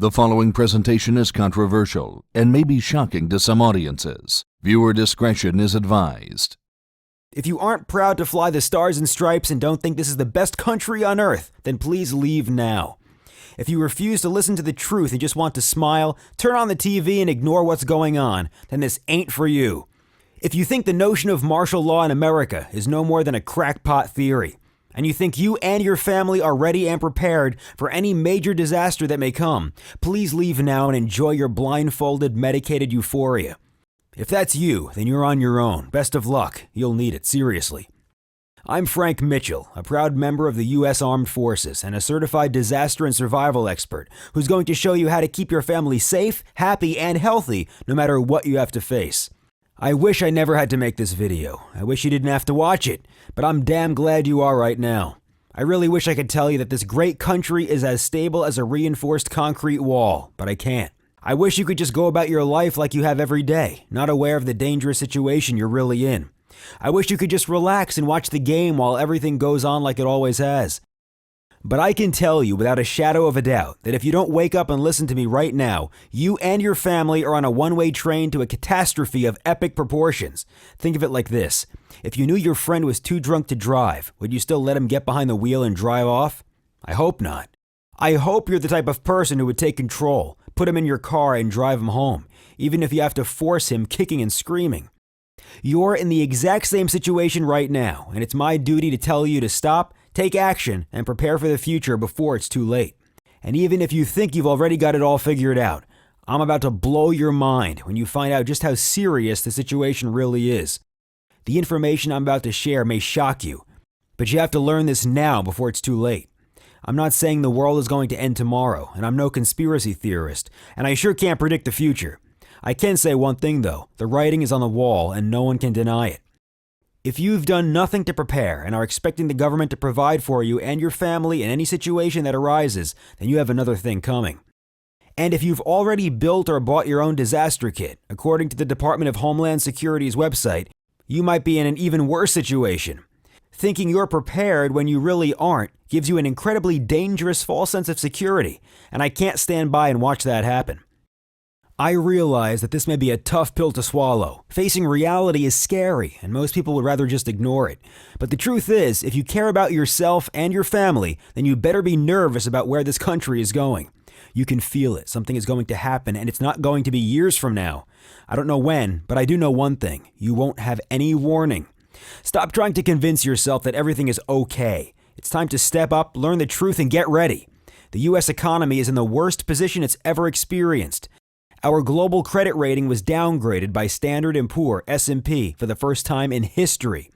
The following presentation is controversial and may be shocking to some audiences. Viewer discretion is advised. If you aren't proud to fly the stars and stripes and don't think this is the best country on earth, then please leave now. If you refuse to listen to the truth and just want to smile, turn on the TV and ignore what's going on, then this ain't for you. If you think the notion of martial law in America is no more than a crackpot theory, and you think you and your family are ready and prepared for any major disaster that may come, please leave now and enjoy your blindfolded, medicated euphoria. If that's you, then you're on your own. Best of luck. You'll need it, seriously. I'm Frank Mitchell, a proud member of the U.S. Armed Forces and a certified disaster and survival expert who's going to show you how to keep your family safe, happy, and healthy no matter what you have to face. I wish I never had to make this video. I wish you didn't have to watch it, but I'm damn glad you are right now. I really wish I could tell you that this great country is as stable as a reinforced concrete wall, but I can't. I wish you could just go about your life like you have every day, not aware of the dangerous situation you're really in. I wish you could just relax and watch the game while everything goes on like it always has. But I can tell you without a shadow of a doubt that if you don't wake up and listen to me right now, you and your family are on a one-way train to a catastrophe of epic proportions. Think of it like this. If you knew your friend was too drunk to drive, would you still let him get behind the wheel and drive off? I hope not. I hope you're the type of person who would take control, put him in your car and drive him home, even if you have to force him kicking and screaming. You're in the exact same situation right now, and it's my duty to tell you to stop, take action, and prepare for the future before it's too late. And even if you think you've already got it all figured out, I'm about to blow your mind when you find out just how serious the situation really is. The information I'm about to share may shock you, but you have to learn this now before it's too late. I'm not saying the world is going to end tomorrow, and I'm no conspiracy theorist, and I sure can't predict the future. I can say one thing though, the writing is on the wall and no one can deny it. If you've done nothing to prepare and are expecting the government to provide for you and your family in any situation that arises, then you have another thing coming. And if you've already built or bought your own disaster kit, according to the Department of Homeland Security's website, you might be in an even worse situation. Thinking you're prepared when you really aren't gives you an incredibly dangerous false sense of security, and I can't stand by and watch that happen. I realize that this may be a tough pill to swallow. Facing reality is scary, and most people would rather just ignore it. But the truth is, if you care about yourself and your family, then you better be nervous about where this country is going. You can feel it. Something is going to happen, and it's not going to be years from now. I don't know when, but I do know one thing. You won't have any warning. Stop trying to convince yourself that everything is okay. It's time to step up, learn the truth, and get ready. The U.S. economy is in the worst position it's ever experienced. Our global credit rating was downgraded by Standard & Poor S&P for the first time in history.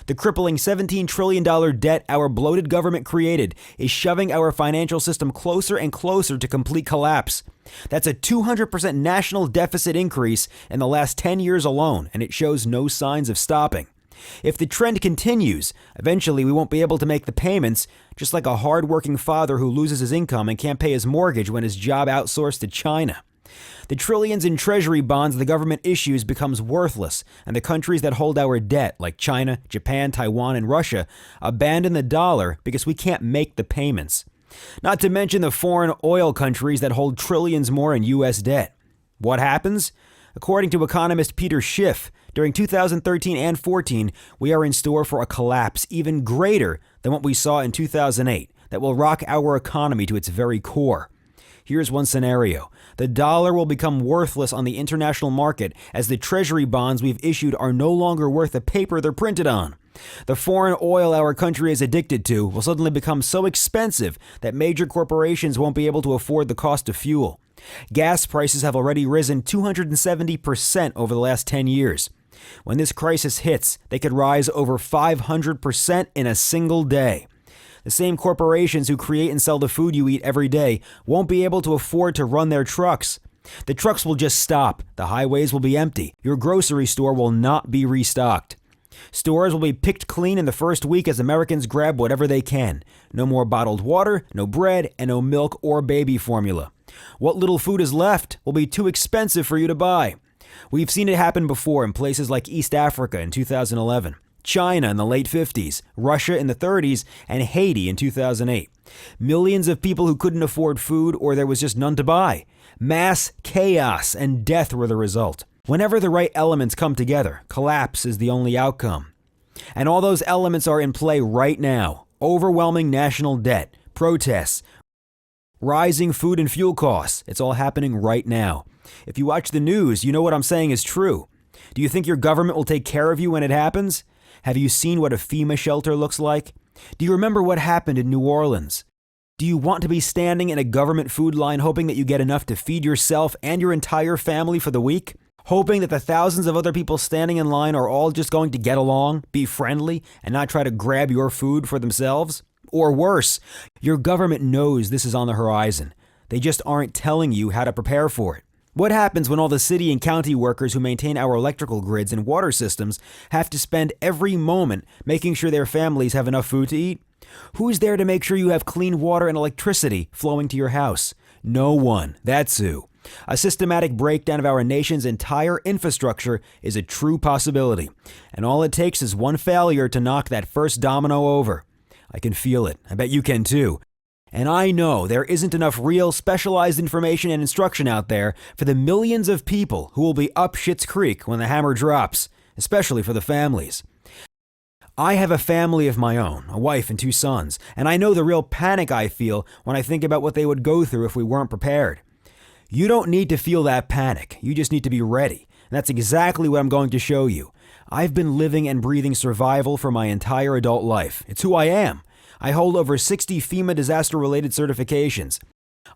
The crippling $17 trillion debt our bloated government created is shoving our financial system closer and closer to complete collapse. That's a 200% national deficit increase in the last 10 years alone, and it shows no signs of stopping. If the trend continues, eventually we won't be able to make the payments, just like a hard-working father who loses his income and can't pay his mortgage when his job outsourced to China. The trillions in treasury bonds the government issues becomes worthless, and the countries that hold our debt, like China, Japan, Taiwan, and Russia, abandon the dollar because we can't make the payments. Not to mention the foreign oil countries that hold trillions more in U.S. debt. What happens? According to economist Peter Schiff, during 2013 and 14, we are in store for a collapse even greater than what we saw in 2008 that will rock our economy to its very core. Here's one scenario. The dollar will become worthless on the international market as the treasury bonds we've issued are no longer worth the paper they're printed on. The foreign oil our country is addicted to will suddenly become so expensive that major corporations won't be able to afford the cost of fuel. Gas prices have already risen 270% over the last 10 years. When this crisis hits, they could rise over 500% in a single day. The same corporations who create and sell the food you eat every day won't be able to afford to run their trucks. The trucks will just stop. The highways will be empty. Your grocery store will not be restocked. Stores will be picked clean in the first week as Americans grab whatever they can. No more bottled water, no bread, and no milk or baby formula. What little food is left will be too expensive for you to buy. We've seen it happen before in places like East Africa in 2011. China in the late 50s, Russia in the 30s, and Haiti in 2008. Millions of people who couldn't afford food or there was just none to buy. Mass chaos and death were the result. Whenever the right elements come together, collapse is the only outcome. And all those elements are in play right now. Overwhelming national debt, protests, rising food and fuel costs. It's all happening right now. If you watch the news, you know what I'm saying is true. Do you think your government will take care of you when it happens? Have you seen what a FEMA shelter looks like? Do you remember what happened in New Orleans? Do you want to be standing in a government food line hoping that you get enough to feed yourself and your entire family for the week? Hoping that the thousands of other people standing in line are all just going to get along, be friendly, and not try to grab your food for themselves? Or worse, your government knows this is on the horizon. They just aren't telling you how to prepare for it. What happens when all the city and county workers who maintain our electrical grids and water systems have to spend every moment making sure their families have enough food to eat? Who's there to make sure you have clean water and electricity flowing to your house? No one. That's who. A systematic breakdown of our nation's entire infrastructure is a true possibility, and all it takes is one failure to knock that first domino over. I can feel it. I bet you can too. And I know there isn't enough real specialized information and instruction out there for the millions of people who will be up Schitt's Creek when the hammer drops, especially for the families. I have a family of my own, a wife and 2 sons, and I know the real panic I feel when I think about what they would go through if we weren't prepared. You don't need to feel that panic. You just need to be ready. And that's exactly what I'm going to show you. I've been living and breathing survival for my entire adult life. It's who I am. I hold over 60 FEMA disaster-related certifications.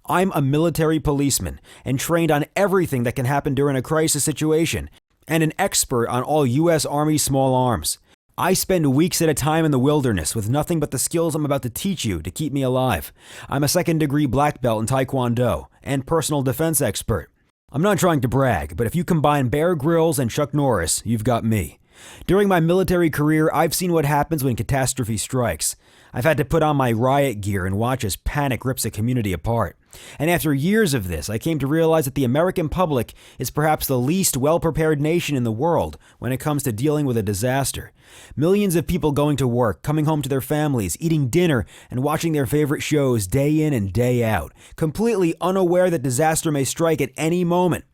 I'm a military policeman and trained on everything that can happen during a crisis situation, and an expert on all U.S. Army small arms. I spend weeks at a time in the wilderness with nothing but the skills I'm about to teach you to keep me alive. I'm a 2nd-degree black belt in Taekwondo and personal defense expert. I'm not trying to brag, but if you combine Bear Grylls and Chuck Norris, you've got me. During my military career, I've seen what happens when catastrophe strikes. I've had to put on my riot gear and watch as panic rips a community apart. And after years of this, I came to realize that the American public is perhaps the least well-prepared nation in the world when it comes to dealing with a disaster. Millions of people going to work, coming home to their families, eating dinner, and watching their favorite shows day in and day out, completely unaware that disaster may strike at any moment.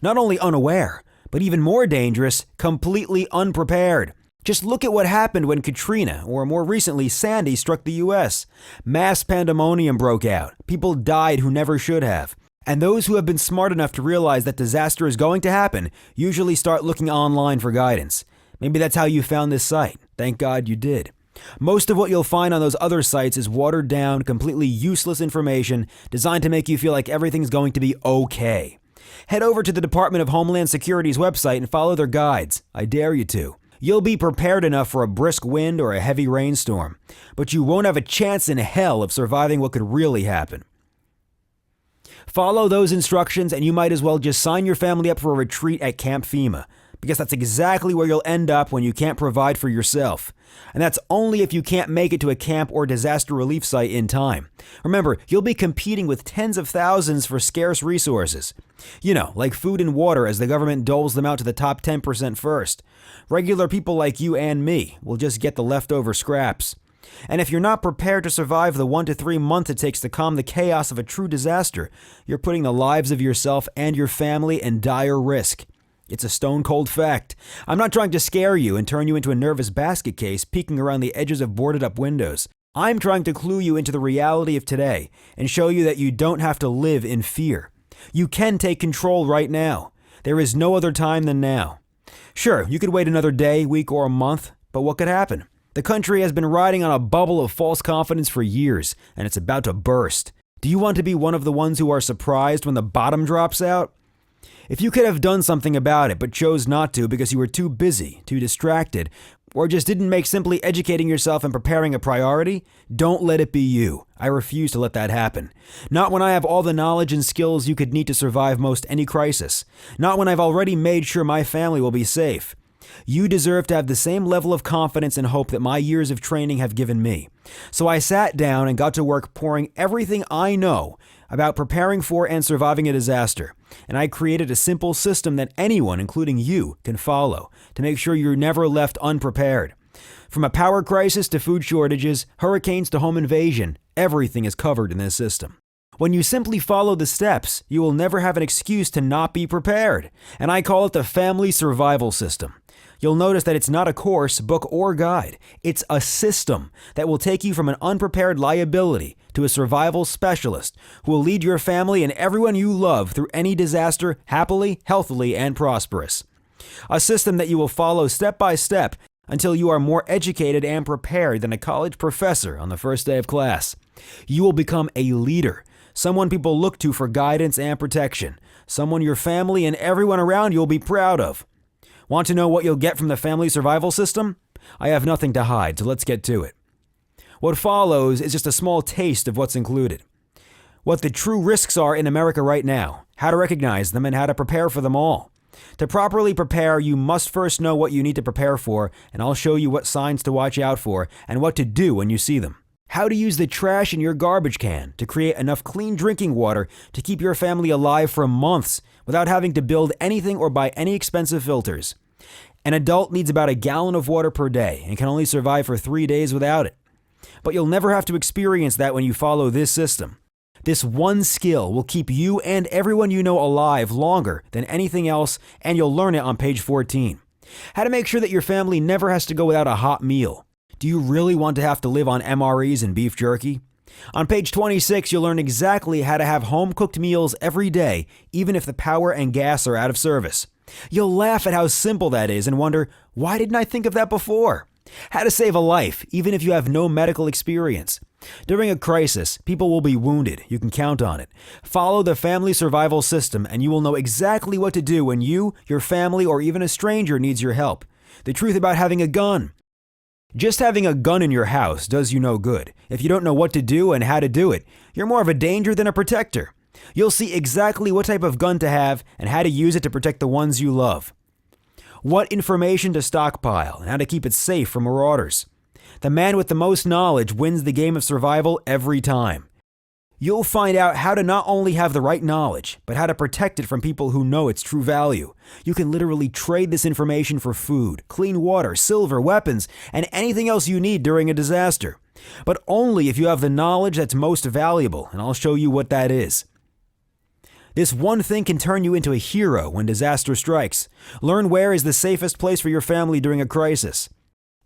Not only unaware, but even more dangerous, completely unprepared. Just look at what happened when Katrina, or more recently Sandy, struck the U.S. Mass pandemonium broke out. People died who never should have. And those who have been smart enough to realize that disaster is going to happen usually start looking online for guidance. Maybe that's how you found this site. Thank God you did. Most of what you'll find on those other sites is watered down, completely useless information designed to make you feel like everything's going to be okay. Head over to the Department of Homeland Security's website and follow their guides. I dare you to. You'll be prepared enough for a brisk wind or a heavy rainstorm, but you won't have a chance in hell of surviving what could really happen. Follow those instructions and you might as well just sign your family up for a retreat at Camp FEMA, because that's exactly where you'll end up when you can't provide for yourself. And that's only if you can't make it to a camp or disaster relief site in time. Remember, you'll be competing with tens of thousands for scarce resources. You know, like food and water as the government doles them out to the top 10% first. Regular people like you and me will just get the leftover scraps. And if you're not prepared to survive the 1 to 3 months it takes to calm the chaos of a true disaster, you're putting the lives of yourself and your family in dire risk. It's a stone-cold fact. I'm not trying to scare you and turn you into a nervous basket case peeking around the edges of boarded-up windows. I'm trying to clue you into the reality of today and show you that you don't have to live in fear. You can take control right now. There is no other time than now. Sure, you could wait another day, week, or a month, but what could happen? The country has been riding on a bubble of false confidence for years, and it's about to burst. Do you want to be one of the ones who are surprised when the bottom drops out? If you could have done something about it but chose not to because you were too busy, too distracted, or just didn't make simply educating yourself and preparing a priority, don't let it be you. I refuse to let that happen. Not when I have all the knowledge and skills you could need to survive most any crisis. Not when I've already made sure my family will be safe. You deserve to have the same level of confidence and hope that my years of training have given me. So I sat down and got to work pouring everything I know about preparing for and surviving a disaster. And I created a simple system that anyone, including you, can follow to make sure you're never left unprepared. From a power crisis to food shortages, hurricanes to home invasion, everything is covered in this system. When you simply follow the steps, you will never have an excuse to not be prepared, and I call it the family survival system. You'll notice that it's not a course, book, or guide. It's a system that will take you from an unprepared liability to a survival specialist who will lead your family and everyone you love through any disaster happily, healthily, and prosperous. A system that you will follow step by step until you are more educated and prepared than a college professor on the first day of class. You will become a leader, someone people look to for guidance and protection, someone your family and everyone around you will be proud of. Want to know what you'll get from the family survival system? I have nothing to hide, so let's get to it. What follows is just a small taste of what's included. What the true risks are in America right now, how to recognize them, and how to prepare for them all. To properly prepare, you must first know what you need to prepare for, and I'll show you what signs to watch out for and what to do when you see them. How to use the trash in your garbage can to create enough clean drinking water to keep your family alive for months without having to build anything or buy any expensive filters. An adult needs about a gallon of water per day and can only survive for 3 days without it. But you'll never have to experience that when you follow this system. This one skill will keep you and everyone you know alive longer than anything else, and you'll learn it on page 14. How to make sure that your family never has to go without a hot meal. Do you really want to have to live on MREs and beef jerky? On page 26, you'll learn exactly how to have home-cooked meals every day, even if the power and gas are out of service. You'll laugh at how simple that is and wonder, why didn't I think of that before? How to save a life, even if you have no medical experience. During a crisis, people will be wounded. You can count on it. Follow the family survival system and you will know exactly what to do when you, your family, or even a stranger needs your help. The truth about having a gun. Just having a gun in your house does you no good. If you don't know what to do and how to do it, you're more of a danger than a protector. You'll see exactly what type of gun to have and how to use it to protect the ones you love. What information to stockpile and how to keep it safe from marauders. The man with the most knowledge wins the game of survival every time. You'll find out how to not only have the right knowledge, but how to protect it from people who know its true value. You can literally trade this information for food, clean water, silver, weapons, and anything else you need during a disaster. But only if you have the knowledge that's most valuable, and I'll show you what that is. This one thing can turn you into a hero when disaster strikes. Learn where is the safest place for your family during a crisis.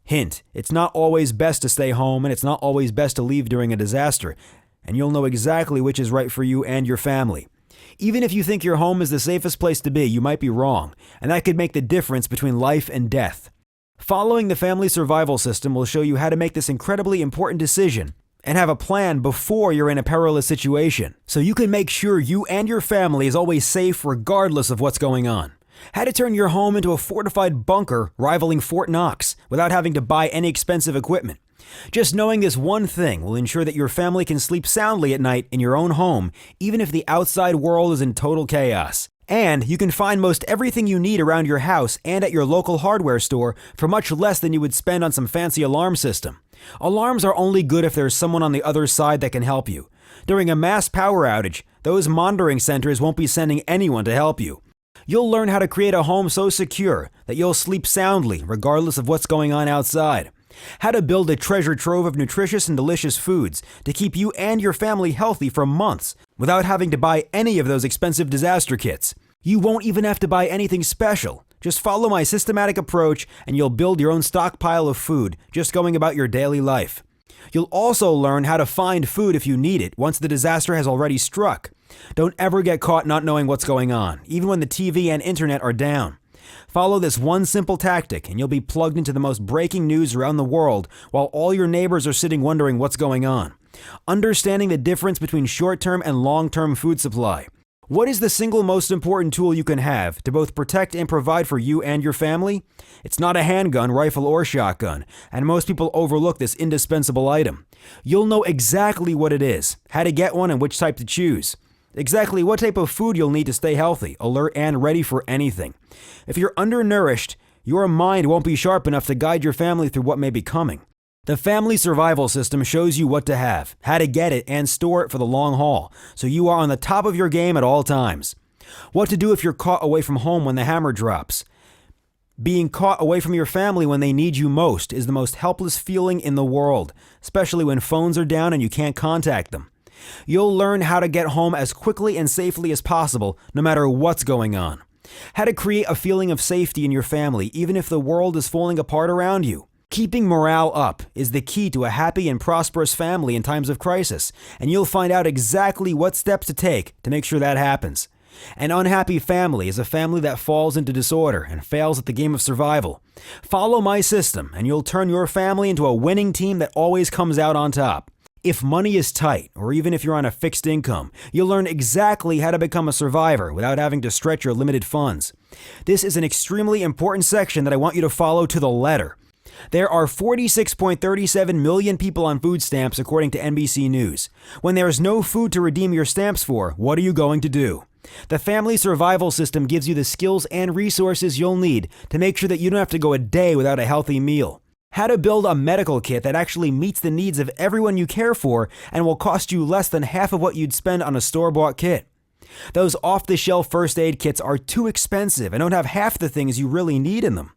Hint, it's not always best to stay home, and it's not always best to leave during a disaster. And you'll know exactly which is right for you and your family. Even if you think your home is the safest place to be, you might be wrong, and that could make the difference between life and death. Following the family survival system will show you how to make this incredibly important decision and have a plan before you're in a perilous situation, so you can make sure you and your family is always safe regardless of what's going on. How to turn your home into a fortified bunker rivaling Fort Knox without having to buy any expensive equipment. Just knowing this one thing will ensure that your family can sleep soundly at night in your own home, even if the outside world is in total chaos. And you can find most everything you need around your house and at your local hardware store for much less than you would spend on some fancy alarm system. Alarms are only good if there's someone on the other side that can help you. During a mass power outage, those monitoring centers won't be sending anyone to help you. You'll learn how to create a home so secure that you'll sleep soundly regardless of what's going on outside. How to build a treasure trove of nutritious and delicious foods to keep you and your family healthy for months without having to buy any of those expensive disaster kits. You won't even have to buy anything special. Just follow my systematic approach and you'll build your own stockpile of food just going about your daily life. You'll also learn how to find food if you need it once the disaster has already struck. Don't ever get caught not knowing what's going on, even when the TV and internet are down. Follow this one simple tactic and you'll be plugged into the most breaking news around the world while all your neighbors are sitting wondering what's going on. Understanding the difference between short-term and long-term food supply. What is the single most important tool you can have to both protect and provide for you and your family? It's not a handgun, rifle, or shotgun, and most people overlook this indispensable item. You'll know exactly what it is, how to get one, and which type to choose. Exactly what type of food you'll need to stay healthy, alert, and ready for anything. If you're undernourished, your mind won't be sharp enough to guide your family through what may be coming. The family survival system shows you what to have, how to get it, and store it for the long haul, so you are on the top of your game at all times. What to do if you're caught away from home when the hammer drops. Being caught away from your family when they need you most is the most helpless feeling in the world, especially when phones are down and you can't contact them. You'll learn how to get home as quickly and safely as possible, no matter what's going on. How to create a feeling of safety in your family, even if the world is falling apart around you. Keeping morale up is the key to a happy and prosperous family in times of crisis, and you'll find out exactly what steps to take to make sure that happens. An unhappy family is a family that falls into disorder and fails at the game of survival. Follow my system, and you'll turn your family into a winning team that always comes out on top. If money is tight, or even if you're on a fixed income, you'll learn exactly how to become a survivor without having to stretch your limited funds. This is an extremely important section that I want you to follow to the letter. There are 46.37 million people on food stamps according to NBC News. When there is no food to redeem your stamps for, what are you going to do? The Family Survival System gives you the skills and resources you'll need to make sure that you don't have to go a day without a healthy meal. How to build a medical kit that actually meets the needs of everyone you care for and will cost you less than half of what you'd spend on a store-bought kit. Those off-the-shelf first aid kits are too expensive and don't have half the things you really need in them.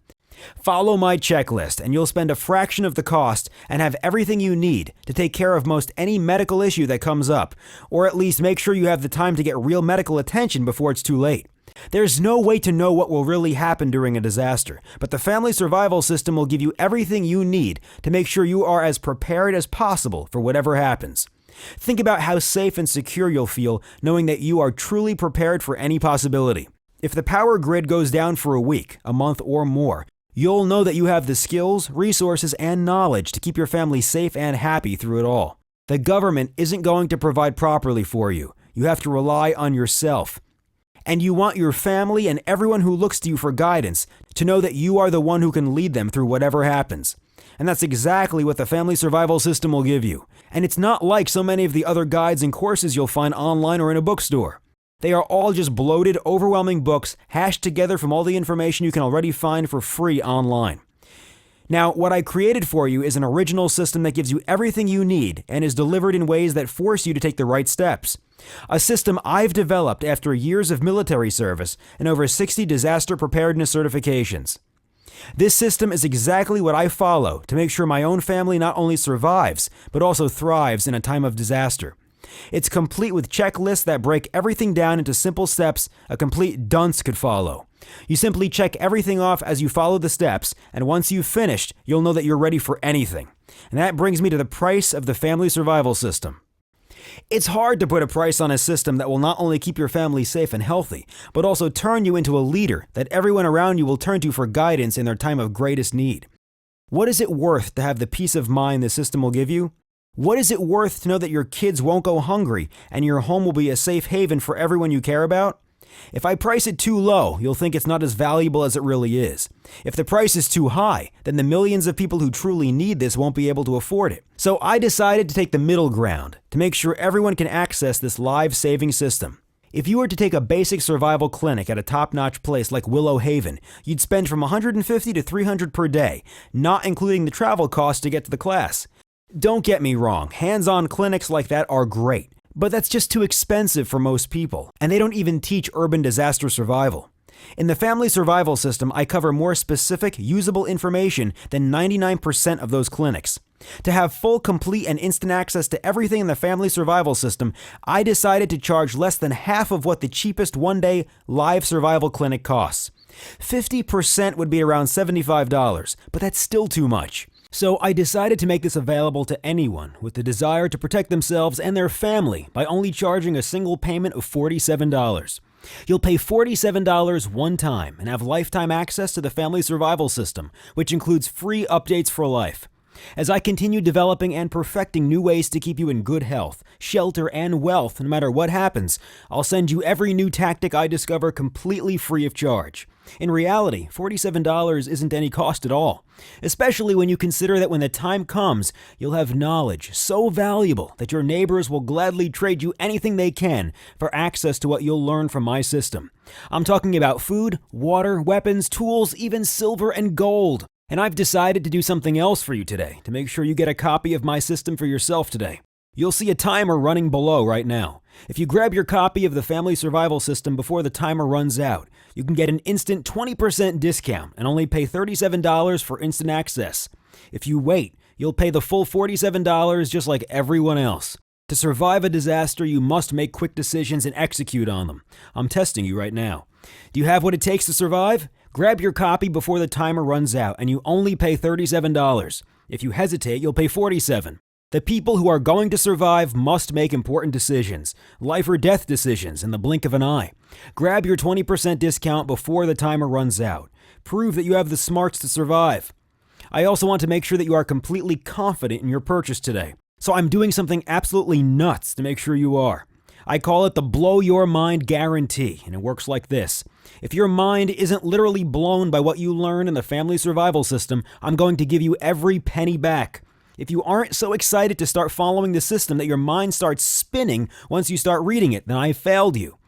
Follow my checklist and you'll spend a fraction of the cost and have everything you need to take care of most any medical issue that comes up, or at least make sure you have the time to get real medical attention before it's too late. There's no way to know what will really happen during a disaster, but the Family Survival System will give you everything you need to make sure you are as prepared as possible for whatever happens. Think about how safe and secure you'll feel knowing that you are truly prepared for any possibility. If the power grid goes down for a week, a month, or more, you'll know that you have the skills, resources, and knowledge to keep your family safe and happy through it all. The government isn't going to provide properly for you. You have to rely on yourself. And you want your family and everyone who looks to you for guidance to know that you are the one who can lead them through whatever happens. And that's exactly what the Family Survival System will give you. And it's not like so many of the other guides and courses you'll find online or in a bookstore. They are all just bloated, overwhelming books hashed together from all the information you can already find for free online. Now, what I created for you is an original system that gives you everything you need and is delivered in ways that force you to take the right steps. A system I've developed after years of military service and over 60 disaster preparedness certifications. This system is exactly what I follow to make sure my own family not only survives, but also thrives in a time of disaster. It's complete with checklists that break everything down into simple steps a complete dunce could follow. You simply check everything off as you follow the steps, and once you've finished, you'll know that you're ready for anything. And that brings me to the price of the Family Survival System. It's hard to put a price on a system that will not only keep your family safe and healthy, but also turn you into a leader that everyone around you will turn to for guidance in their time of greatest need. What is it worth to have the peace of mind the system will give you? What is it worth to know that your kids won't go hungry and your home will be a safe haven for everyone you care about? If I price it too low, you'll think it's not as valuable as it really is. If the price is too high, then the millions of people who truly need this won't be able to afford it. So I decided to take the middle ground to make sure everyone can access this life-saving system. If you were to take a basic survival clinic at a top-notch place like Willow Haven, you'd spend from $150 to $300 per day, not including the travel costs to get to the class. Don't get me wrong, hands-on clinics like that are great. But that's just too expensive for most people, and they don't even teach urban disaster survival. In the Family Survival System, I cover more specific, usable information than 99% of those clinics. To have full, complete, and instant access to everything in the Family Survival System, I decided to charge less than half of what the cheapest one-day live survival clinic costs. 50% would be around $75, but that's still too much. So I decided to make this available to anyone with the desire to protect themselves and their family by only charging a single payment of $47. You'll pay $47 one time and have lifetime access to the Family Survival System, which includes free updates for life. As I continue developing and perfecting new ways to keep you in good health, shelter, and wealth no matter what happens, I'll send you every new tactic I discover completely free of charge. In reality, $47 isn't any cost at all, especially when you consider that when the time comes, you'll have knowledge so valuable that your neighbors will gladly trade you anything they can for access to what you'll learn from my system. I'm talking about food, water, weapons, tools, even silver and gold. And I've decided to do something else for you today to make sure you get a copy of my system for yourself today. You'll see a timer running below right now. If you grab your copy of the Family Survival System before the timer runs out, you can get an instant 20% discount and only pay $37 for instant access. If you wait, you'll pay the full $47 just like everyone else. To survive a disaster, you must make quick decisions and execute on them. I'm testing you right now. Do you have what it takes to survive? Grab your copy before the timer runs out and you only pay $37. If you hesitate, you'll pay $47. The people who are going to survive must make important decisions, life or death decisions in the blink of an eye. Grab your 20% discount before the timer runs out. Prove that you have the smarts to survive. I also want to make sure that you are completely confident in your purchase today. So I'm doing something absolutely nuts to make sure you are. I call it the Blow Your Mind Guarantee, and it works like this. If your mind isn't literally blown by what you learn in the Family Survival System, I'm going to give you every penny back. If you aren't so excited to start following the system that your mind starts spinning once you start reading it, then I failed you.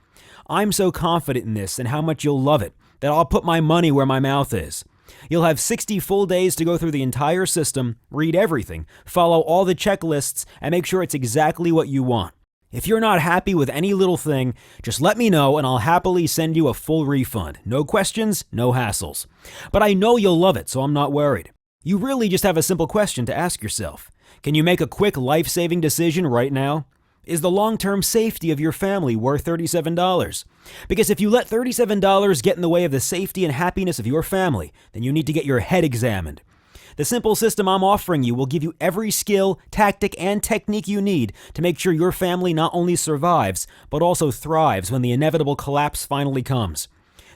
I'm so confident in this and how much you'll love it that I'll put my money where my mouth is. You'll have 60 full days to go through the entire system, read everything, follow all the checklists, and make sure it's exactly what you want. If you're not happy with any little thing, just let me know and I'll happily send you a full refund. No questions, no hassles. But I know you'll love it, so I'm not worried. You really just have a simple question to ask yourself. Can you make a quick life-saving decision right now? Is the long-term safety of your family worth $37? Because if you let $37 get in the way of the safety and happiness of your family, then you need to get your head examined. The simple system I'm offering you will give you every skill, tactic, and technique you need to make sure your family not only survives, but also thrives when the inevitable collapse finally comes.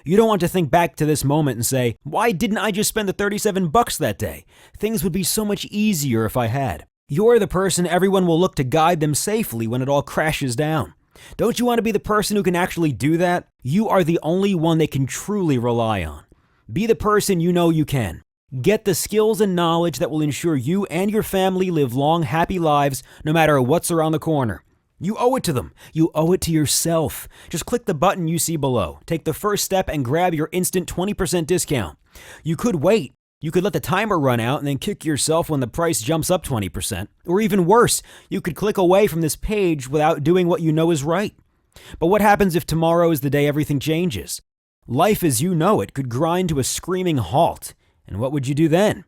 You don't want to think back to this moment and say, why didn't I just spend the $37 that day? Things would be so much easier if I had. You're the person everyone will look to guide them safely when it all crashes down. Don't you want to be the person who can actually do that? You are the only one they can truly rely on. Be the person you know you can. Get the skills and knowledge that will ensure you and your family live long, happy lives no matter what's around the corner. You owe it to them. You owe it to yourself. Just click the button you see below. Take the first step and grab your instant 20% discount. You could wait. You could let the timer run out and then kick yourself when the price jumps up 20%. Or even worse, you could click away from this page without doing what you know is right. But what happens if tomorrow is the day everything changes? Life as you know it could grind to a screaming halt. And what would you do then?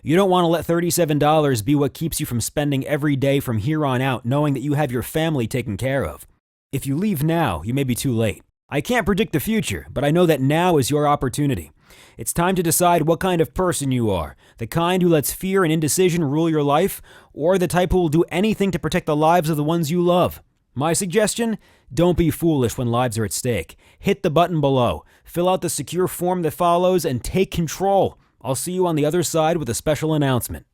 You don't want to let $37 be what keeps you from spending every day from here on out knowing that you have your family taken care of. If you leave now, you may be too late. I can't predict the future, but I know that now is your opportunity. It's time to decide what kind of person you are, the kind who lets fear and indecision rule your life, or the type who will do anything to protect the lives of the ones you love. My suggestion? Don't be foolish when lives are at stake. Hit the button below, fill out the secure form that follows, and take control. I'll see you on the other side with a special announcement.